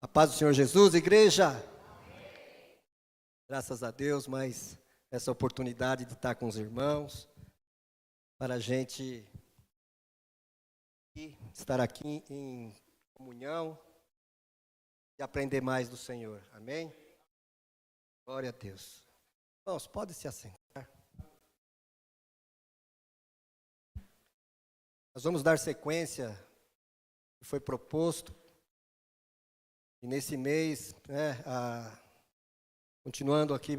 A paz do Senhor Jesus, igreja. Amém. Graças a Deus, mais essa oportunidade de estar com os irmãos, para a gente estar aqui em comunhão e aprender mais do Senhor. Amém? Glória a Deus. Irmãos, pode se assentar. Nós vamos dar sequência ao que foi proposto. E nesse mês, continuando aqui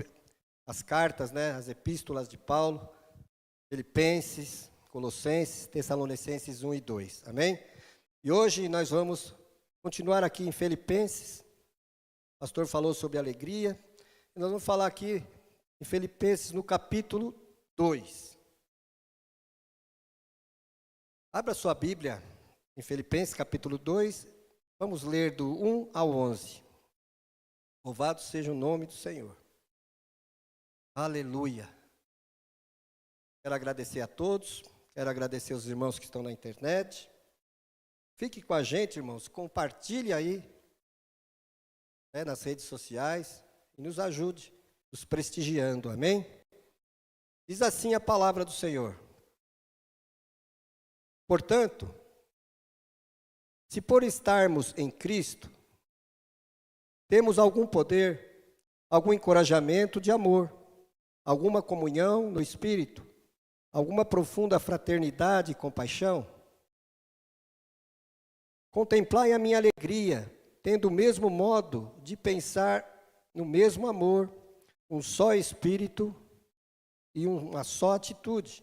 as cartas, as epístolas de Paulo, Filipenses, Colossenses, Tessalonicenses 1 e 2, amém? E hoje nós vamos continuar aqui em Filipenses. O pastor falou sobre alegria, e nós vamos falar aqui em Filipenses no capítulo 2. Abra sua Bíblia em Filipenses capítulo 2. Vamos ler do 1 ao 11. Louvado seja o nome do Senhor. Aleluia. Quero agradecer a todos. Quero agradecer os irmãos que estão na internet. Fique com a gente, irmãos. Compartilhe aí, nas redes sociais. E nos ajude, nos prestigiando. Amém? Diz assim a palavra do Senhor. Portanto, se por estarmos em Cristo, temos algum poder, algum encorajamento de amor, alguma comunhão no Espírito, alguma profunda fraternidade e compaixão, contemplai a minha alegria, tendo o mesmo modo de pensar no mesmo amor, um só Espírito e uma só atitude.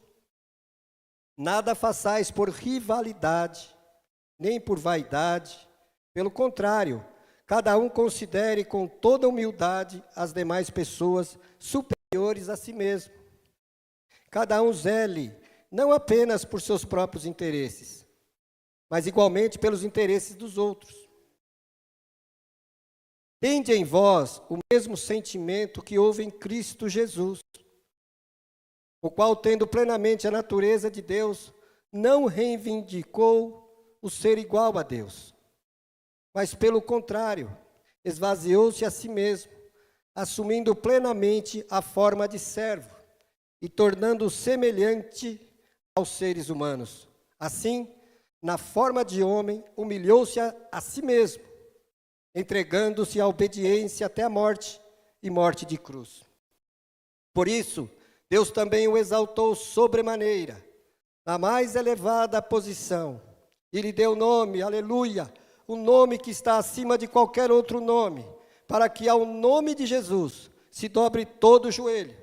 Nada façais por rivalidade, nem por vaidade. Pelo contrário, cada um considere com toda humildade as demais pessoas superiores a si mesmo. Cada um zele, não apenas por seus próprios interesses, mas igualmente pelos interesses dos outros. Tende em vós o mesmo sentimento que houve em Cristo Jesus, o qual, tendo plenamente a natureza de Deus, não reivindicou o ser igual a Deus, mas pelo contrário, esvaziou-se a si mesmo, assumindo plenamente a forma de servo e tornando-o semelhante aos seres humanos. Assim, na forma de homem, humilhou-se a si mesmo, entregando-se à obediência até a morte e morte de cruz. Por isso, Deus também o exaltou sobremaneira, na mais elevada posição, e lhe deu nome, aleluia, o nome que está acima de qualquer outro nome, para que ao nome de Jesus se dobre todo o joelho,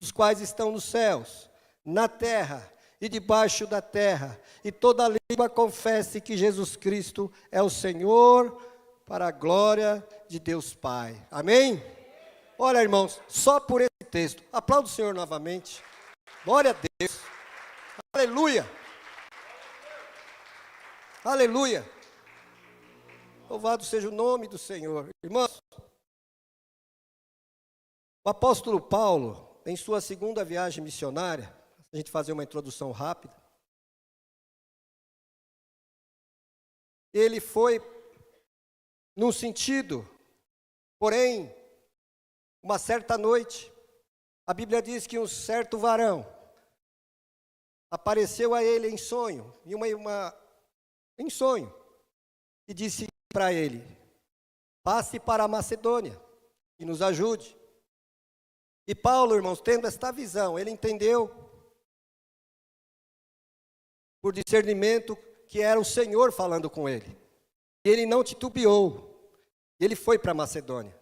os quais estão nos céus, na terra e debaixo da terra, e toda língua confesse que Jesus Cristo é o Senhor, para a glória de Deus Pai. Amém? Olha, irmãos, só por esse texto, aplauda o Senhor novamente. Glória a Deus. Aleluia. Aleluia. Louvado seja o nome do Senhor. Irmãos, o apóstolo Paulo, em sua segunda viagem missionária, a gente fazer uma introdução rápida, ele foi num sentido, porém, uma certa noite, a Bíblia diz que um certo varão apareceu a ele em sonho, em sonho, e disse para ele: passe para a Macedônia e nos ajude. E Paulo, irmãos, tendo esta visão, ele entendeu, por discernimento, que era o Senhor falando com ele. E ele não titubeou, ele foi para a Macedônia.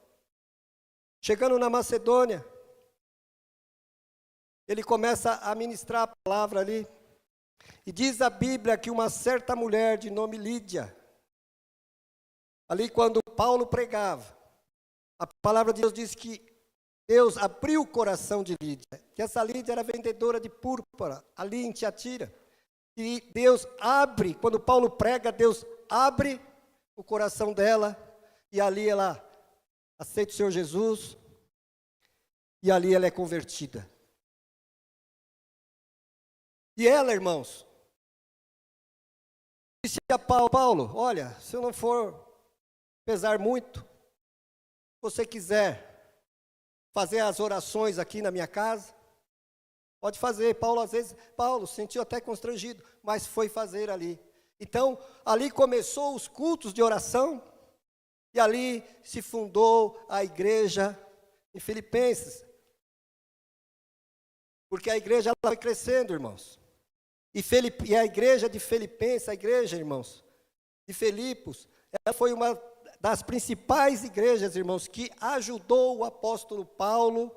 Chegando na Macedônia, ele começa a ministrar a palavra ali. E diz a Bíblia que uma certa mulher de nome Lídia, ali quando Paulo pregava, a palavra de Deus diz que Deus abriu o coração de Lídia, que essa Lídia era vendedora de púrpura, ali em Tiatira. E Deus abre, quando Paulo prega, Deus abre o coração dela, e ali ela aceita o Senhor Jesus, e ali ela é convertida. E ela, irmãos, disse a Paulo: olha, se eu não for pesar muito, se você quiser fazer as orações aqui na minha casa, pode fazer. Paulo sentiu até constrangido, mas foi fazer ali. Então, ali começou os cultos de oração, e ali se fundou a igreja em Filipenses. Porque a igreja ela foi crescendo, irmãos. E a igreja de Filipenses, a igreja, irmãos, de Filipos, ela foi uma das principais igrejas, irmãos, que ajudou o apóstolo Paulo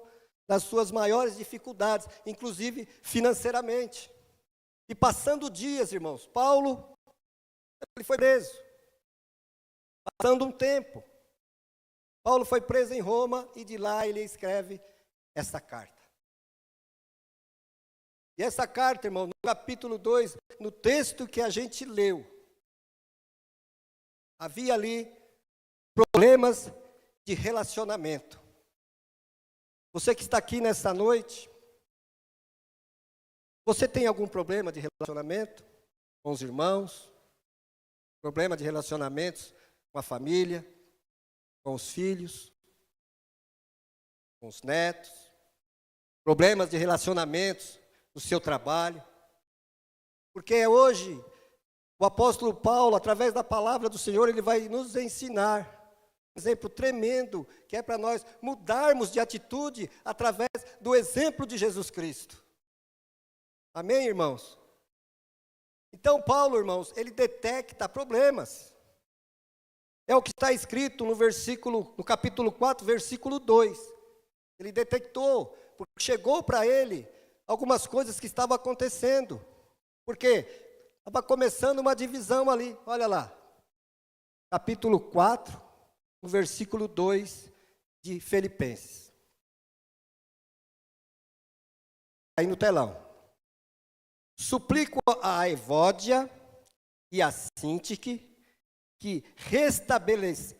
nas suas maiores dificuldades, inclusive financeiramente. E passando dias, irmãos, Paulo, ele foi preso. Passando um tempo, Paulo foi preso em Roma e de lá ele escreve essa carta. E essa carta, irmão, no capítulo 2, no texto que a gente leu, havia ali problemas de relacionamento. Você que está aqui nessa noite, você tem algum problema de relacionamento com os irmãos? Problema de relacionamentos com a família, com os filhos, com os netos? Problemas de relacionamentos no seu trabalho? Porque hoje, o apóstolo Paulo, através da palavra do Senhor, ele vai nos ensinar um exemplo tremendo, que é para nós mudarmos de atitude através do exemplo de Jesus Cristo. Amém, irmãos? Então, Paulo, irmãos, ele detecta problemas. É o que está escrito no capítulo 4, versículo 2. Ele detectou, porque chegou para ele algumas coisas que estavam acontecendo. Porque estava começando uma divisão ali, olha lá. Capítulo 4, no versículo 2 de Filipenses. Aí no telão. Suplico a Evódia e a Síntique que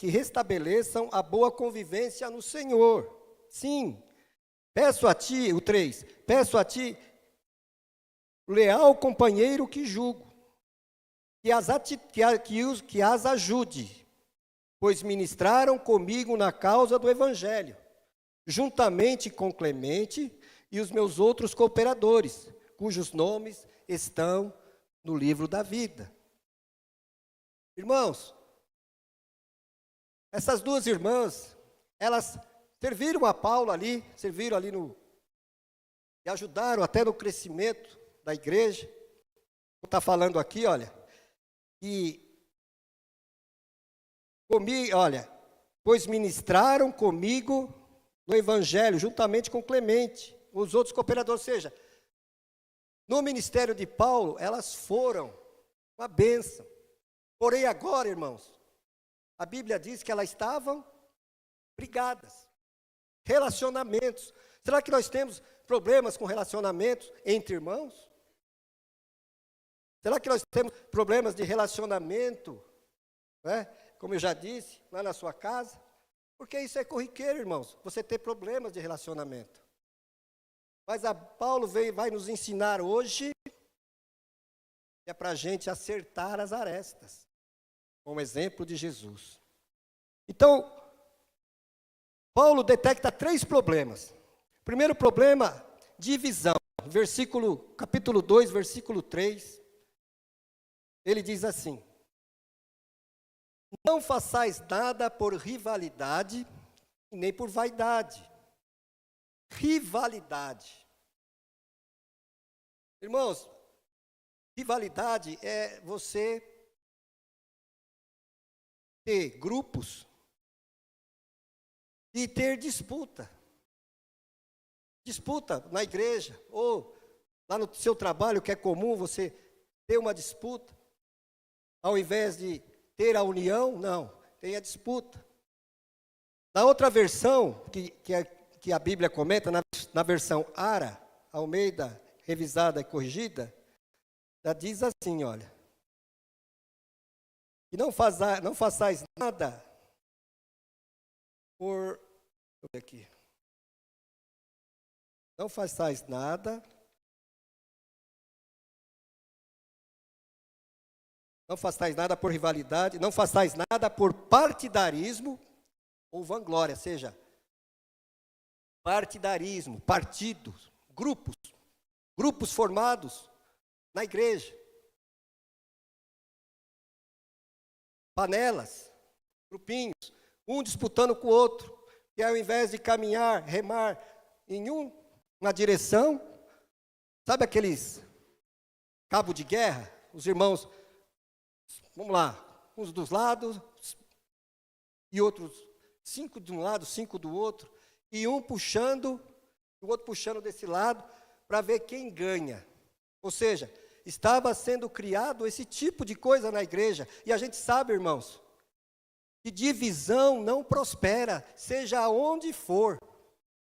restabeleçam a boa convivência no Senhor. Sim, peço a ti, o 3, peço a ti, leal companheiro que julgo, que as ajude, pois ministraram comigo na causa do Evangelho, juntamente com Clemente e os meus outros cooperadores, cujos nomes estão no livro da vida. Irmãos, essas duas irmãs, elas serviram a Paulo ali, e ajudaram até no crescimento da igreja. Está falando aqui, olha, pois ministraram comigo no Evangelho, juntamente com Clemente, os outros cooperadores, ou seja, no ministério de Paulo, elas foram uma bênção. Porém agora, irmãos, a Bíblia diz que elas estavam brigadas. Relacionamentos. Será que nós temos problemas com relacionamentos entre irmãos? Será que nós temos problemas de relacionamento, né? Como eu já disse, lá na sua casa? Porque isso é corriqueiro, irmãos, você ter problemas de relacionamento. Mas Paulo vai nos ensinar hoje, que é para a gente acertar as arestas, com o exemplo de Jesus. Então, Paulo detecta 3 problemas. Primeiro problema, divisão. Capítulo 2, versículo 3. Ele diz assim: não façais nada por rivalidade, nem por vaidade. Rivalidade. Irmãos, rivalidade é você ter grupos e ter disputa. Disputa na igreja, ou lá no seu trabalho, que é comum você ter uma disputa. Ao invés de ter a união, não, tem a disputa. Na outra versão, que a Bíblia comenta, na versão Ara, Almeida, revisada e corrigida, já diz assim, olha, e não façais nada por, deixa eu ver aqui, não façais nada, Não façais nada por rivalidade, não façais nada por partidarismo ou vanglória, seja, partidarismo, partidos, grupos formados na igreja. Panelas, grupinhos, um disputando com o outro, e ao invés de caminhar, remar em uma direção, sabe aqueles cabo de guerra? Os irmãos, vamos lá, uns dos lados e outros 5 de um lado, 5 do outro, e um puxando, o outro puxando desse lado, para ver quem ganha. Ou seja, estava sendo criado esse tipo de coisa na igreja, e a gente sabe, irmãos, que divisão não prospera, seja aonde for.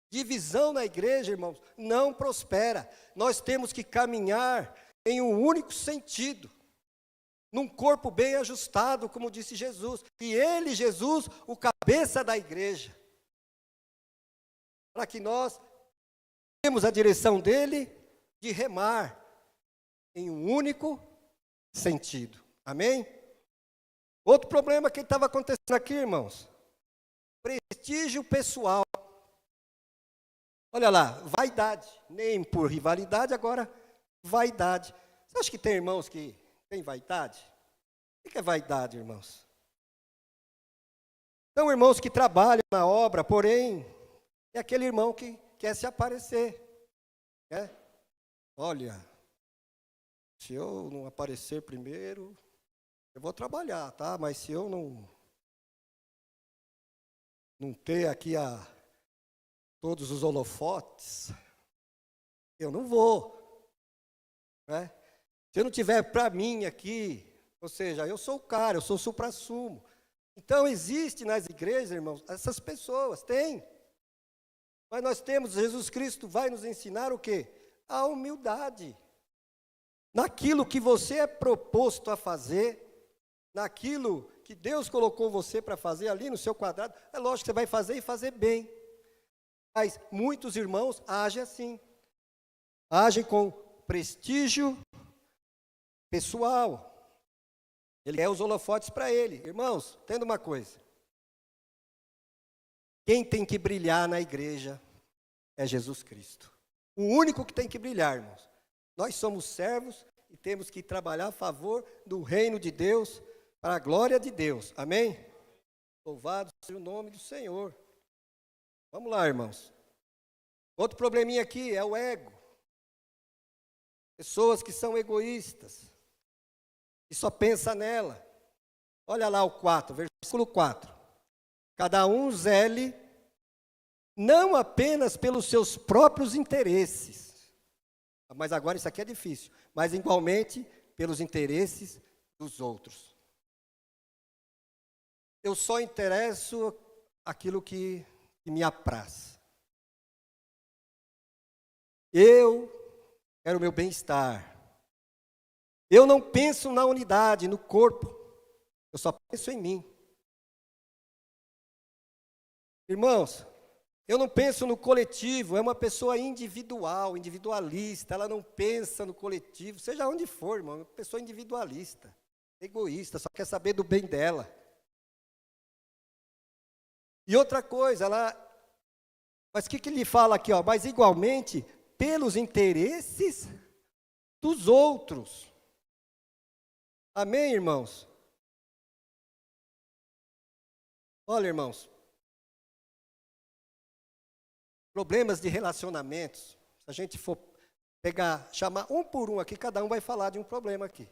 Divisão na igreja, irmãos, não prospera. Nós temos que caminhar em um único sentido, num corpo bem ajustado, como disse Jesus. E ele, Jesus, o cabeça da igreja. Para que nós temos a direção dele de remar em um único sentido. Amém? Outro problema que estava acontecendo aqui, irmãos. Prestígio pessoal. Olha lá, vaidade. Nem por rivalidade, agora vaidade. Você acha que tem irmãos que têm vaidade? O que é vaidade, irmãos? São irmãos que trabalham na obra, porém, é aquele irmão que quer se aparecer. Né? Olha, se eu não aparecer primeiro, eu vou trabalhar, tá? Mas se eu não ter aqui todos os holofotes, eu não vou. Né? Se eu não tiver para mim aqui, ou seja, eu sou o cara, eu sou o suprassumo. Então, existe nas igrejas, irmãos, essas pessoas, tem. Mas nós temos, Jesus Cristo vai nos ensinar o quê? A humildade. Naquilo que você é proposto a fazer, naquilo que Deus colocou você para fazer ali no seu quadrado, é lógico que você vai fazer e fazer bem. Mas muitos irmãos agem assim. Agem com prestígio pessoal. Ele quer os holofotes para ele. Irmãos, entenda uma coisa. Quem tem que brilhar na igreja é Jesus Cristo. O único que tem que brilhar, irmãos. Nós somos servos e temos que trabalhar a favor do reino de Deus, para a glória de Deus. Amém? Louvado seja o nome do Senhor. Vamos lá, irmãos. Outro probleminha aqui é o ego. Pessoas que são egoístas, que só pensa nela. Olha lá o 4, versículo 4. Cada um zele não apenas pelos seus próprios interesses, mas agora isso aqui é difícil, mas igualmente pelos interesses dos outros. Eu só interesso aquilo que me apraz. Eu quero o meu bem-estar. Eu não penso na unidade, no corpo. Eu só penso em mim. Irmãos, eu não penso no coletivo, é uma pessoa individual, individualista, ela não pensa no coletivo, seja onde for, irmão, é uma pessoa individualista, egoísta, só quer saber do bem dela. E outra coisa, mas o que ele fala aqui, ó? Mas igualmente pelos interesses dos outros. Amém, irmãos? Olha, irmãos, problemas de relacionamentos, se a gente for chamar um por um aqui, cada um vai falar de um problema aqui.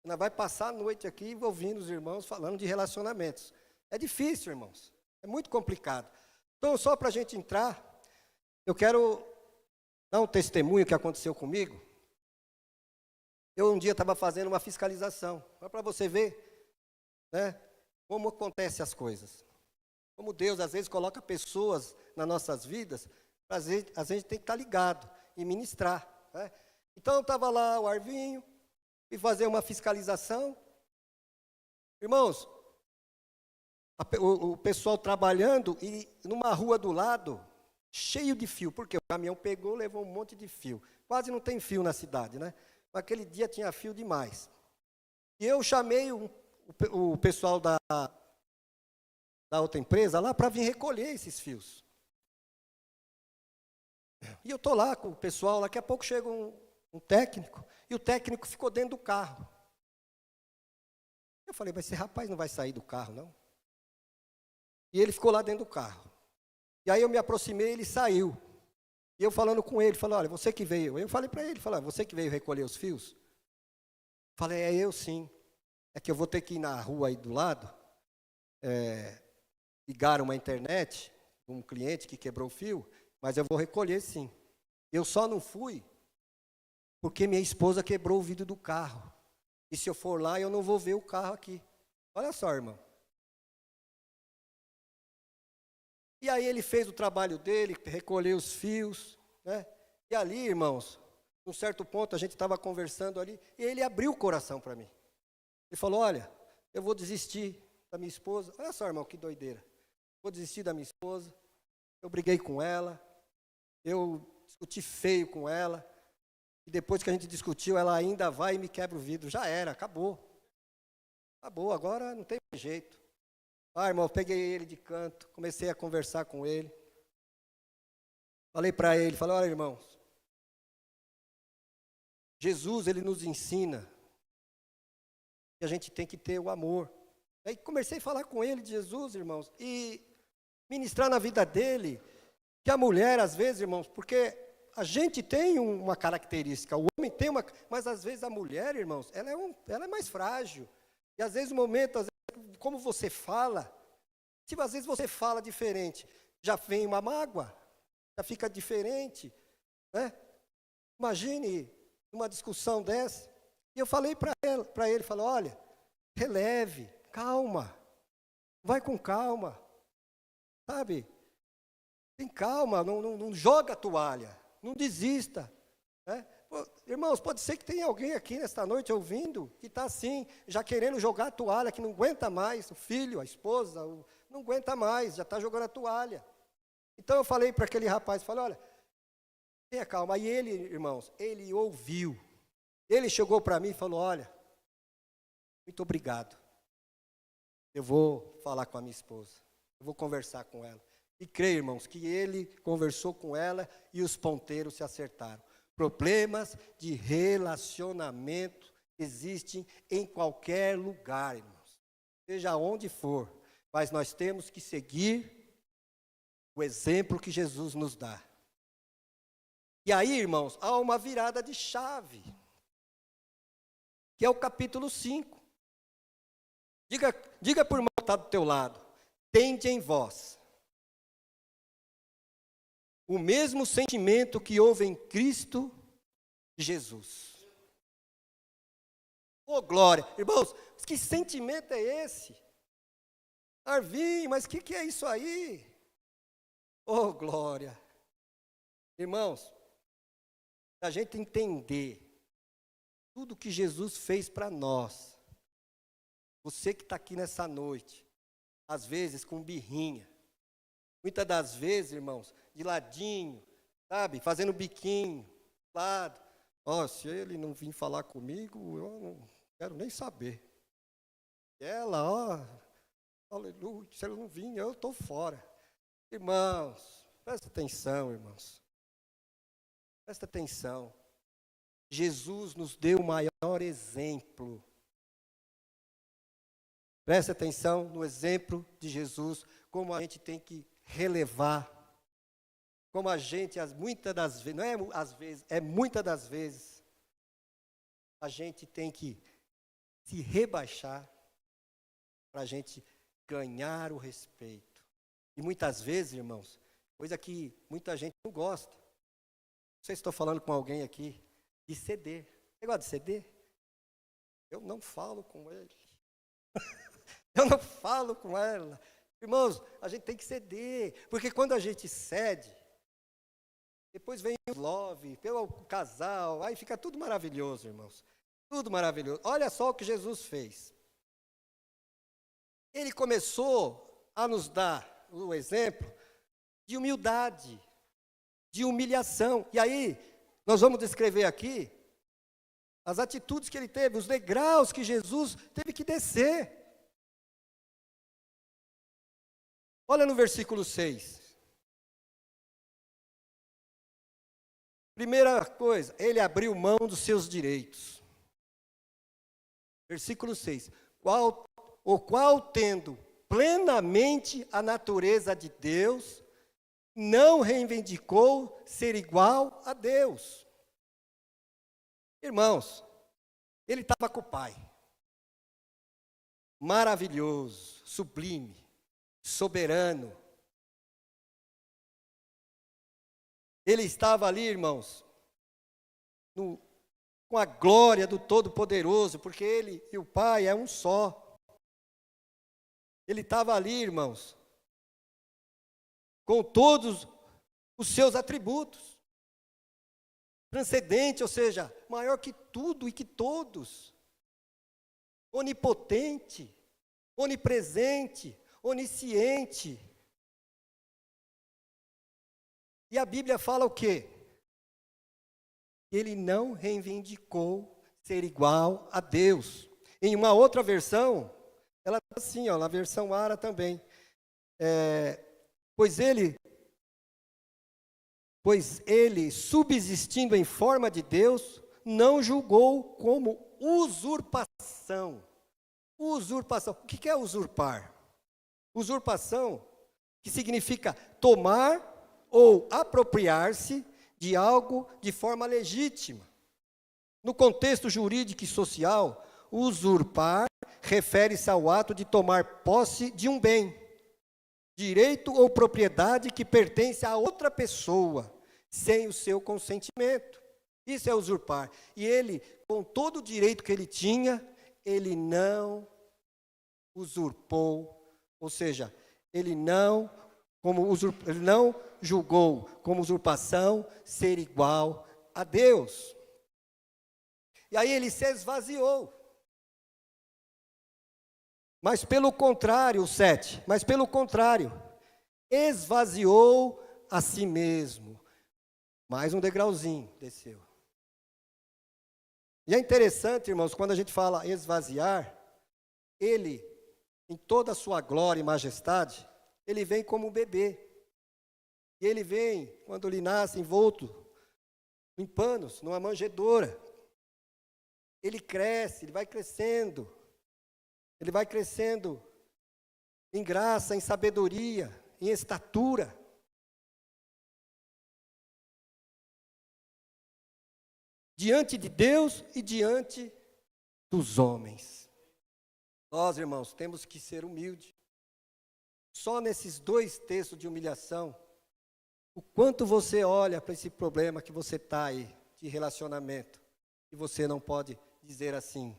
Nós vai passar a noite aqui ouvindo os irmãos falando de relacionamentos. É difícil, irmãos, é muito complicado. Então, só para a gente entrar, eu quero dar um testemunho que aconteceu comigo. Eu um dia estava fazendo uma fiscalização, para você ver, né, como acontecem as coisas. Como Deus, às vezes, coloca pessoas nas nossas vidas, às vezes tem que estar ligado e ministrar. Né? Então, estava lá o Arvinho, e fazer uma fiscalização. Irmãos, o pessoal trabalhando, e numa rua do lado, cheio de fio, porque o caminhão pegou, levou um monte de fio. Quase não tem fio na cidade, né? Mas aquele dia tinha fio demais. E eu chamei o pessoal da outra empresa lá para vir recolher esses fios. E eu estou lá com o pessoal, daqui a pouco chega um técnico, e o técnico ficou dentro do carro. Eu falei, mas esse rapaz não vai sair do carro, não? E ele ficou lá dentro do carro. E aí eu me aproximei, ele saiu. E eu falando com ele, falei, olha, você que veio. Eu falei para ele, você que veio recolher os fios? Falei, é eu sim. É que eu vou ter que ir na rua aí do lado, ligar uma internet, um cliente que quebrou o fio, mas eu vou recolher sim. Eu só não fui porque minha esposa quebrou o vidro do carro. E se eu for lá, eu não vou ver o carro aqui. Olha só, irmão. E aí ele fez o trabalho dele, recolheu os fios, né? E ali, irmãos, num certo ponto a gente estava conversando ali, e ele abriu o coração para mim. Ele falou, olha, eu vou desistir da minha esposa. Olha só, irmão, que doideira. Vou desistir da minha esposa. Eu briguei com ela, eu discuti feio com ela, e depois que a gente discutiu, ela ainda vai e me quebra o vidro. Já era, acabou. Acabou, agora não tem mais jeito. Ah, irmão, eu peguei ele de canto, comecei a conversar com ele. Falei para ele, olha, irmãos, Jesus, ele nos ensina que a gente tem que ter o amor. Aí comecei a falar com ele de Jesus, irmãos, e ministrar na vida dele, que a mulher, às vezes, irmãos, porque a gente tem uma característica, o homem tem uma, mas às vezes a mulher, irmãos, ela é mais frágil. E às vezes o momento, às vezes, como você fala, se às vezes você fala diferente, já vem uma mágoa, já fica diferente, né? Imagine uma discussão dessa. E eu falei para ele, falei, olha, releve, calma, vai com calma, sabe? Tem calma, não joga a toalha, não desista, né? Pô, irmãos, pode ser que tenha alguém aqui nesta noite ouvindo, que está assim, já querendo jogar a toalha, que não aguenta mais, o filho, a esposa, não aguenta mais, já está jogando a toalha. Então eu falei para aquele rapaz, falei, olha, tenha calma. E ele, irmãos, ele ouviu. Ele chegou para mim e falou, olha, muito obrigado. Eu vou falar com a minha esposa, eu vou conversar com ela. E creio, irmãos, que ele conversou com ela e os ponteiros se acertaram. Problemas de relacionamento existem em qualquer lugar, irmãos, seja onde for, mas nós temos que seguir o exemplo que Jesus nos dá. E aí, irmãos, há uma virada de chave, que é o capítulo 5. Diga para o irmão que está do teu lado, tende em vós o mesmo sentimento que houve em Cristo Jesus. Oh, glória! Irmãos, que sentimento é esse? Arvim, mas o que é isso aí? Oh, glória! Irmãos, se a gente entender tudo que Jesus fez para nós, você que está aqui nessa noite, às vezes com birrinha, muitas das vezes, irmãos, de ladinho, sabe, fazendo biquinho, lado. Ó, se ele não vir falar comigo, eu não quero nem saber. Ela, ó, aleluia, se ele não vir, eu estou fora. Irmãos, presta atenção, irmãos. Presta atenção. Jesus nos deu o maior exemplo. Presta atenção no exemplo de Jesus, como a gente tem que relevar, como a gente, muitas das vezes, não é às vezes, é muitas das vezes, a gente tem que se rebaixar para a gente ganhar o respeito. E muitas vezes, irmãos, coisa que muita gente não gosta. Não sei se estou falando com alguém aqui, de ceder. Você gosta de ceder? Eu não falo com ele. Eu não falo com ela. Irmãos, a gente tem que ceder, porque quando a gente cede, depois vem o love, pelo casal, aí fica tudo maravilhoso, irmãos. Tudo maravilhoso. Olha só o que Jesus fez. Ele começou a nos dar o exemplo de humildade, de humilhação. E aí, nós vamos descrever aqui as atitudes que ele teve, os degraus que Jesus teve que descer. Olha no versículo 6. Primeira coisa, ele abriu mão dos seus direitos. Versículo 6. O qual tendo plenamente a natureza de Deus, não reivindicou ser igual a Deus. Irmãos, ele estava com o Pai. Maravilhoso, sublime, soberano. Ele estava ali, irmãos, com a glória do Todo-Poderoso, porque ele e o Pai é um só. Ele estava ali, irmãos, com todos os seus atributos. Transcendente, ou seja, maior que tudo e que todos. Onipotente, onipresente, onisciente. E a Bíblia fala o quê? Ele não reivindicou ser igual a Deus. Em uma outra versão, ela está assim, ó, na versão Ara também. Pois ele, subsistindo em forma de Deus, não julgou como usurpação. Usurpação. O que é usurpar? Usurpação, que significa tomar ou apropriar-se de algo de forma legítima. No contexto jurídico e social, usurpar refere-se ao ato de tomar posse de um bem, direito ou propriedade que pertence a outra pessoa, sem o seu consentimento. Isso é usurpar. E ele, com todo o direito que ele tinha, ele não usurpou, ou seja, ele não julgou como usurpação ser igual a Deus. E aí ele se esvaziou. Mas pelo contrário, o 7, mas pelo contrário, esvaziou a si mesmo. Mais um degrauzinho desceu. E é interessante, irmãos, quando a gente fala esvaziar, ele, em toda a sua glória e majestade, ele vem como um bebê. E ele vem, quando ele nasce, envolto em panos, numa manjedoura. Ele cresce, ele vai crescendo. Ele vai crescendo em graça, em sabedoria, em estatura. Diante de Deus e diante dos homens. Nós, irmãos, temos que ser humildes. Só nesses 2 textos de humilhação, o quanto você olha para esse problema que você está aí, de relacionamento, e você não pode dizer assim.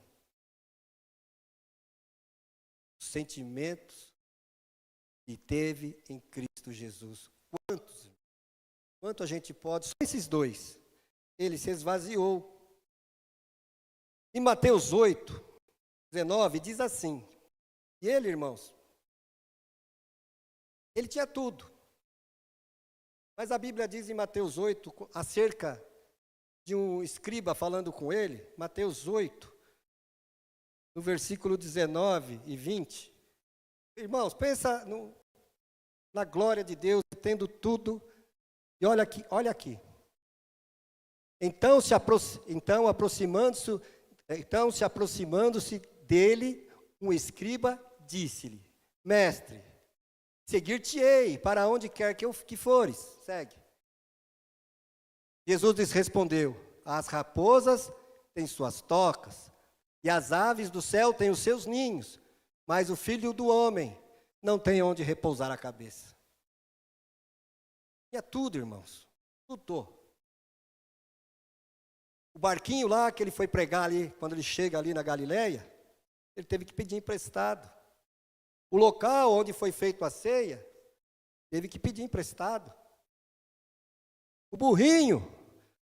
Os sentimentos que teve em Cristo Jesus. Quanto a gente pode, só esses 2. Ele se esvaziou. Em Mateus 8, 19, diz assim, e ele, irmãos, ele tinha tudo. Mas a Bíblia diz em Mateus 8, acerca de um escriba falando com ele, Mateus 8, no versículo 19 e 20. Irmãos, pensa na glória de Deus, tendo tudo, e olha aqui. Então, se aproximando-se dele, um escriba disse-lhe, mestre, seguir-te-ei para onde quer que fores. Segue. Jesus lhes respondeu, as raposas têm suas tocas, e as aves do céu têm os seus ninhos, mas o Filho do Homem não tem onde repousar a cabeça. Tinha tudo, irmãos, tudo. O barquinho lá que ele foi pregar ali, quando ele chega ali na Galileia, ele teve que pedir emprestado. O local onde foi feita a ceia, teve que pedir emprestado. O burrinho,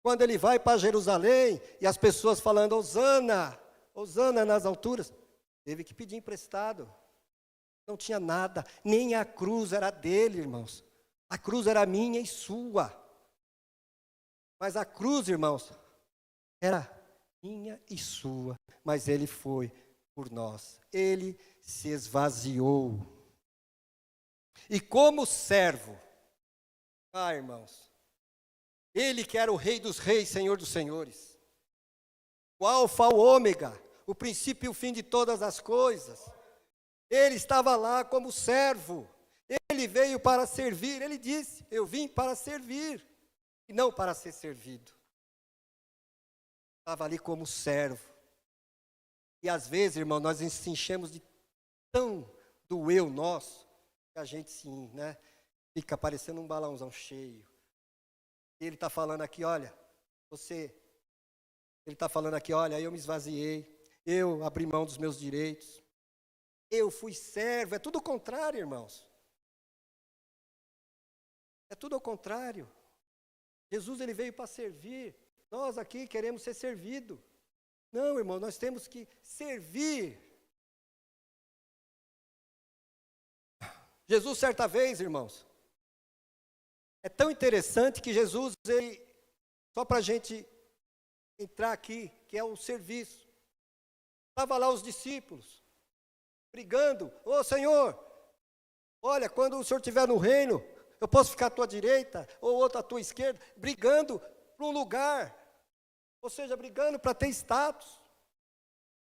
quando ele vai para Jerusalém, e as pessoas falando, Hosana, Hosana nas alturas, teve que pedir emprestado. Não tinha nada, nem a cruz era dele, irmãos. A cruz era minha e sua. Mas a cruz, irmãos, era minha e sua, mas ele foi por nós. Ele se esvaziou. E como servo, irmãos, ele que era o Rei dos Reis, Senhor dos Senhores, o Alfa, o Ômega, o princípio e o fim de todas as coisas, ele estava lá como servo, ele veio para servir, ele disse, eu vim para servir, e não para ser servido. Estava ali como servo. E às vezes, irmão, nós nos enchemos de tão do eu nosso, que a gente sim, né, fica parecendo um balãozão cheio. E ele está falando aqui, olha, ele está falando aqui, olha, eu me esvaziei, eu abri mão dos meus direitos, eu fui servo, é tudo o contrário, irmãos. É tudo ao contrário. Jesus, ele veio para servir, nós aqui queremos ser servidos. Não, irmão, nós temos que servir. Jesus, certa vez, irmãos, é tão interessante que Jesus, ele, só para a gente entrar aqui, que é o serviço. Estava lá os discípulos, brigando. Ô Senhor, olha, quando o Senhor estiver no reino, eu posso ficar à tua direita, ou outro à tua esquerda, brigando para um lugar. Ou seja, brigando para ter status.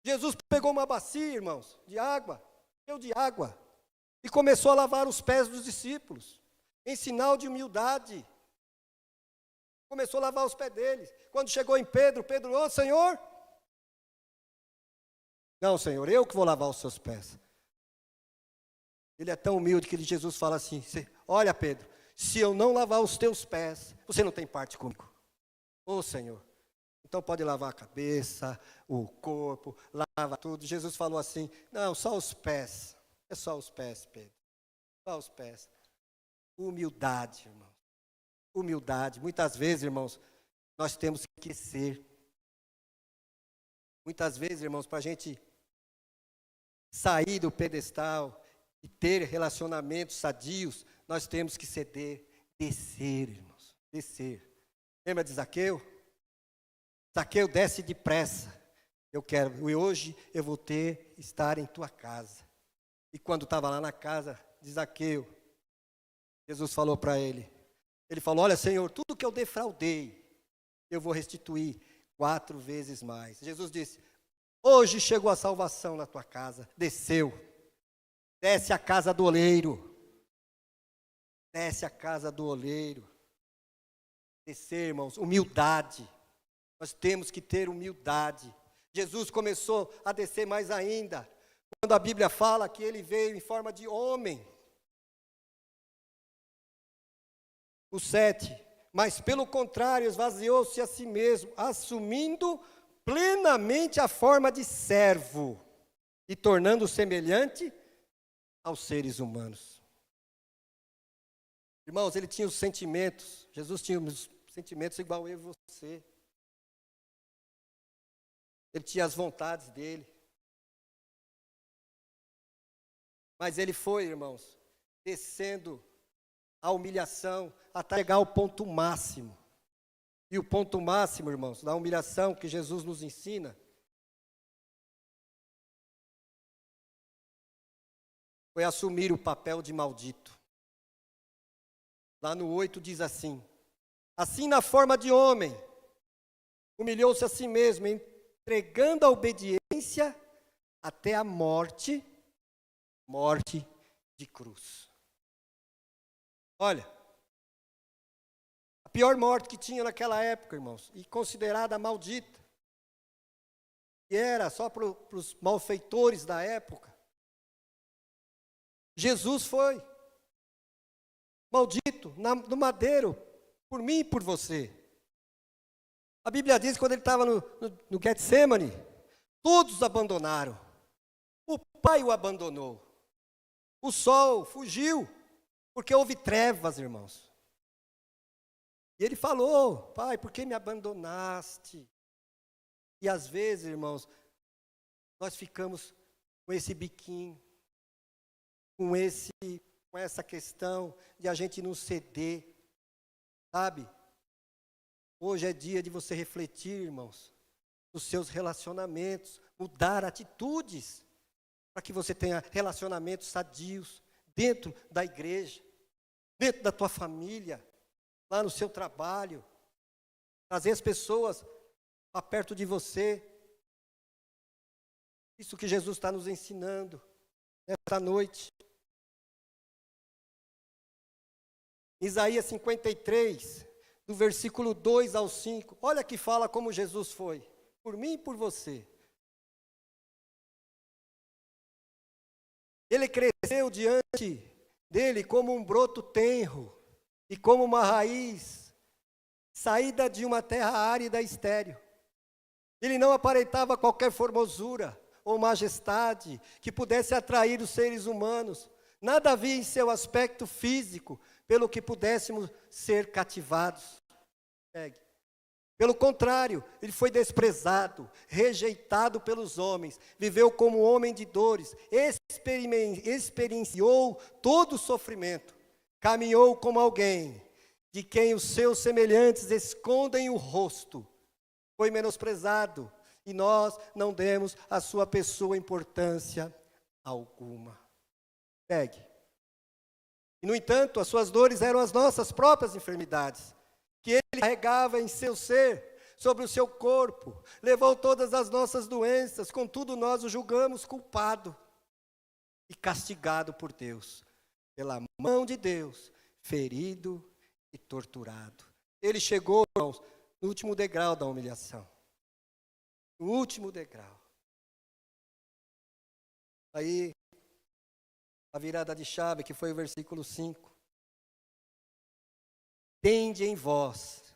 Jesus pegou uma bacia, irmãos, de água, cheio de água, e começou a lavar os pés dos discípulos, em sinal de humildade. Começou a lavar os pés deles. Quando chegou em Pedro, ô Senhor, não, Senhor, eu que vou lavar os seus pés. Ele é tão humilde que Jesus fala assim, olha Pedro, se eu não lavar os teus pés, você não tem parte comigo. Ô Senhor, então pode lavar a cabeça, o corpo, lava tudo. Jesus falou assim, não, só os pés. É só os pés, Pedro. Só os pés. Humildade, irmãos. Humildade. Muitas vezes, irmãos, nós temos que ser. Muitas vezes, irmãos, para a gente sair do pedestal e ter relacionamentos sadios, nós temos que ceder, descer, irmãos. Descer. Lembra de Zaqueu? Zaqueu, desce depressa. E hoje eu vou estar em tua casa. E quando estava lá na casa de Zaqueu, Jesus falou para ele. Ele falou, olha Senhor, tudo que eu defraudei, eu vou restituir 4 vezes mais. Jesus disse, hoje chegou a salvação na tua casa. Desceu. Desce a casa do oleiro. Desce a casa do oleiro. Descer, irmãos, humildade. Nós temos que ter humildade. Jesus começou a descer mais ainda. Quando a Bíblia fala que ele veio em forma de homem. O 7. Mas pelo contrário, esvaziou-se a si mesmo, assumindo plenamente a forma de servo e tornando semelhante aos seres humanos. Irmãos, ele tinha os sentimentos. Jesus tinha os sentimentos igual eu e você. Ele tinha as vontades dele. Mas ele foi, irmãos, descendo a humilhação até chegar ao ponto máximo. E o ponto máximo, irmãos, da humilhação que Jesus nos ensina, foi assumir o papel de maldito. Lá no 8 diz assim, assim na forma de homem, humilhou-se a si mesmo, entregando a obediência até a morte de cruz. Olha, a pior morte que tinha naquela época, irmãos, e considerada maldita, e era só para os malfeitores da época. Jesus foi maldito no madeiro, por mim e por você. A Bíblia diz que quando ele estava no Getsemane, todos abandonaram. O Pai o abandonou. O sol fugiu, porque houve trevas, irmãos. E ele falou, Pai, por que me abandonaste? E às vezes, irmãos, nós ficamos com esse biquinho, com essa questão de a gente não ceder, sabe? Hoje é dia de você refletir, irmãos. nos seus relacionamentos, mudar atitudes, para que você tenha relacionamentos sadios dentro da igreja, dentro da tua família, lá no seu trabalho, trazer as pessoas para perto de você. Isso que Jesus está nos ensinando nesta noite. Isaías 53, do versículo 2 ao 5, olha que fala como Jesus foi, por mim e por você. Ele cresceu diante dele como um broto tenro e como uma raiz saída de uma terra árida e estéril. Ele não aparentava qualquer formosura ou majestade que pudesse atrair os seres humanos. Nada havia em seu aspecto físico pelo que pudéssemos ser cativados. Pelo contrário, ele foi desprezado, rejeitado pelos homens, viveu como homem de dores, experienciou todo o sofrimento, caminhou como alguém de quem os seus semelhantes escondem o rosto. Foi menosprezado e nós não demos à sua pessoa importância alguma. E, no entanto, as suas dores eram as nossas próprias enfermidades, que ele carregava em seu ser, sobre o seu corpo, levou todas as nossas doenças, contudo nós o julgamos culpado e castigado por Deus, pela mão de Deus, ferido e torturado. Ele chegou, irmãos, no último degrau da humilhação. No último degrau. Aí, a virada de chave, que foi o versículo 5. Tende em vós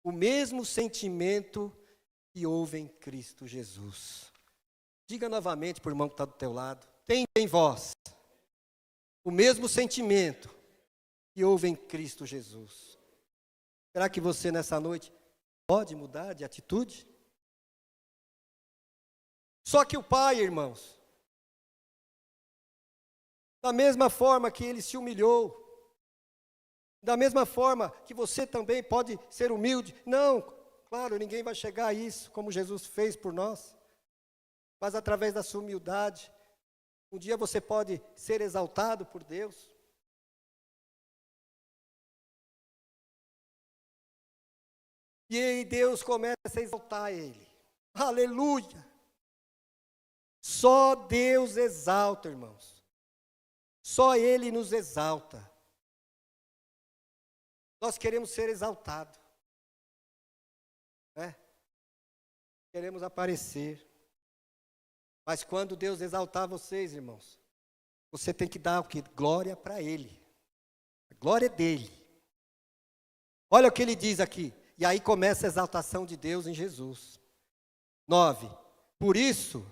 o mesmo sentimento que houve em Cristo Jesus. Diga novamente para o irmão que está do teu lado. Tende em vós o mesmo sentimento que houve em Cristo Jesus. Será que você nessa noite pode mudar de atitude? Só que o Pai, irmãos, da mesma forma que ele se humilhou, da mesma forma que você também pode ser humilde. Não, claro, ninguém vai chegar a isso, como Jesus fez por nós. Mas através da sua humildade, um dia você pode ser exaltado por Deus. E aí Deus começa a exaltar ele. Aleluia! Só Deus exalta, irmãos. Só Ele nos exalta. Nós queremos ser exaltados. Queremos aparecer. Mas quando Deus exaltar vocês, irmãos, você tem que dar o quê? Glória para Ele. A glória é dele. Olha o que ele diz aqui. E aí começa a exaltação de Deus em Jesus. 9. Por isso,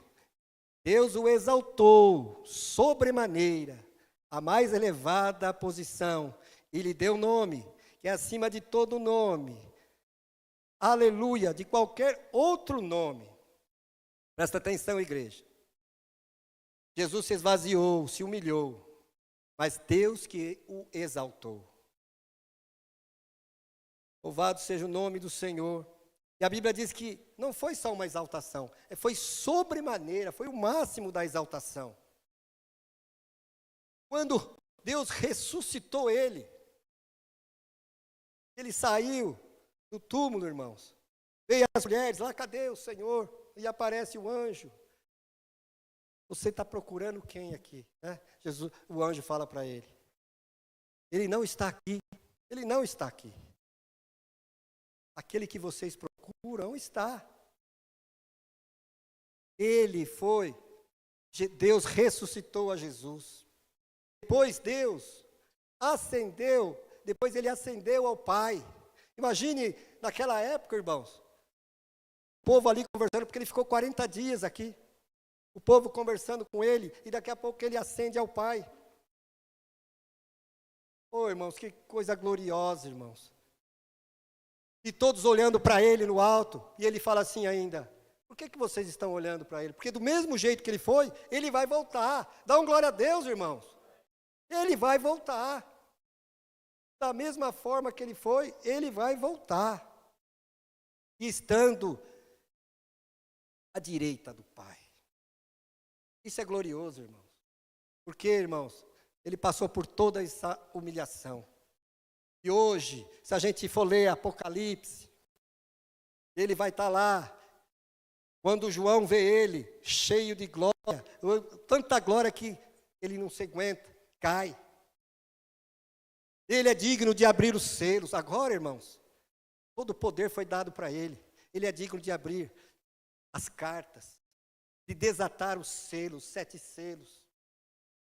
Deus o exaltou sobremaneira, a mais elevada posição, e lhe deu nome, que é acima de todo nome. Aleluia, de qualquer outro nome. Presta atenção, igreja. Jesus se esvaziou, se humilhou, mas Deus que o exaltou. Louvado seja o nome do Senhor. E a Bíblia diz que não foi só uma exaltação, foi sobremaneira, foi o máximo da exaltação. Quando Deus ressuscitou ele saiu do túmulo, irmãos. Veio as mulheres, lá, cadê o Senhor? E aparece o anjo. Você está procurando quem aqui? Jesus, o anjo fala para ele. Ele não está aqui, ele não está aqui. Aquele que vocês procuram não está. Ele foi, Deus ressuscitou a Jesus. Depois Deus ascendeu, depois ele ascendeu ao Pai. Imagine naquela época, irmãos, o povo ali conversando, porque ele ficou 40 dias aqui. O povo conversando com ele, e daqui a pouco ele ascende ao Pai. Oh, irmãos, que coisa gloriosa, irmãos. E todos olhando para ele no alto, e ele fala assim ainda, por que vocês estão olhando para ele? Porque do mesmo jeito que ele foi, ele vai voltar. Dá um glória a Deus, irmãos. Ele vai voltar. Da mesma forma que ele foi, ele vai voltar. E estando à direita do Pai. Isso é glorioso, irmãos. Porque, irmãos, ele passou por toda essa humilhação. E hoje, se a gente for ler Apocalipse, ele vai estar lá. Quando João vê ele, cheio de glória, tanta glória que ele não se aguenta, cai. Ele é digno de abrir os selos. Agora, irmãos, todo o poder foi dado para ele. Ele é digno de abrir as cartas, de desatar os selos, 7 selos.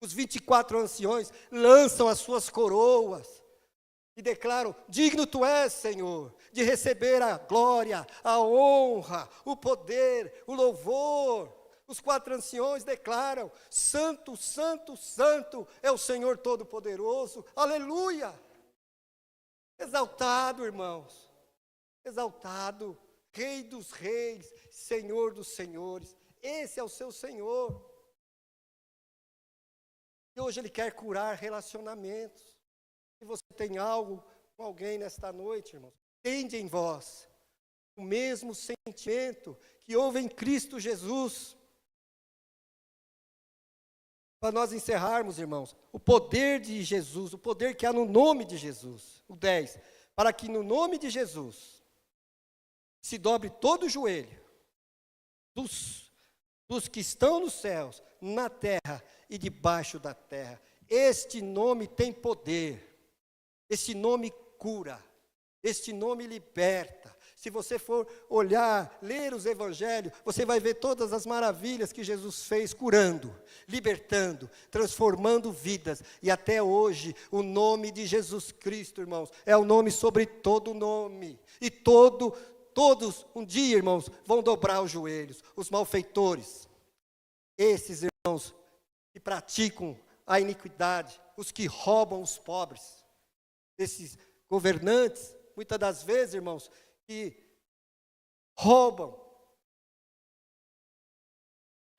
Os 24 anciões lançam as suas coroas e declaram: digno tu és, Senhor, de receber a glória, a honra, o poder, o louvor. Os 4 anciões declaram: santo, santo, santo é o Senhor Todo-Poderoso. Aleluia! Exaltado, irmãos, exaltado, Rei dos reis, Senhor dos senhores. Esse é o seu Senhor. E hoje Ele quer curar relacionamentos. Se você tem algo com alguém nesta noite, irmãos, tende em vós o mesmo sentimento que houve em Cristo Jesus. Para nós encerrarmos, irmãos, o poder de Jesus, o poder que há no nome de Jesus. O 10, para que no nome de Jesus se dobre todo o joelho dos que estão nos céus, na terra e debaixo da terra. Este nome tem poder, este nome cura, este nome liberta. Se você for olhar, ler os evangelhos, você vai ver todas as maravilhas que Jesus fez, curando, libertando, transformando vidas. E até hoje, o nome de Jesus Cristo, irmãos, é o nome sobre todo nome. E todos, um dia, irmãos, vão dobrar os joelhos. Os malfeitores, esses irmãos que praticam a iniquidade, os que roubam os pobres, esses governantes, muitas das vezes, irmãos, que roubam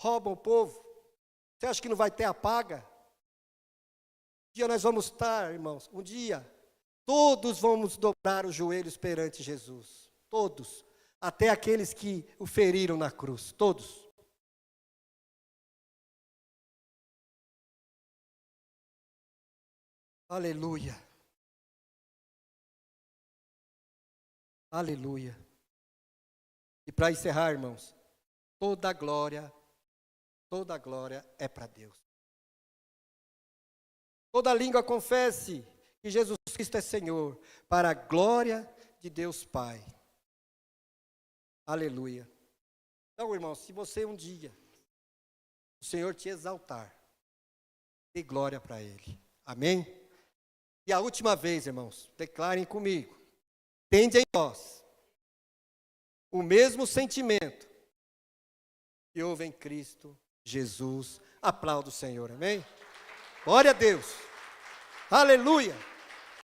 o povo. Você acha que não vai ter a paga? Um dia nós vamos estar, irmãos, um dia, todos vamos dobrar os joelhos perante Jesus. Todos, até aqueles que o feriram na cruz, todos. Aleluia. Aleluia. E para encerrar, irmãos, toda a glória é para Deus. Toda língua confesse que Jesus Cristo é Senhor, para a glória de Deus Pai. Aleluia. Então, irmãos, se você um dia, o Senhor te exaltar, dê glória para Ele. Amém? E a última vez, irmãos, declarem comigo. Tende em vós o mesmo sentimento que houve em Cristo Jesus. Aplauda o Senhor, amém? Glória a Deus. Aleluia.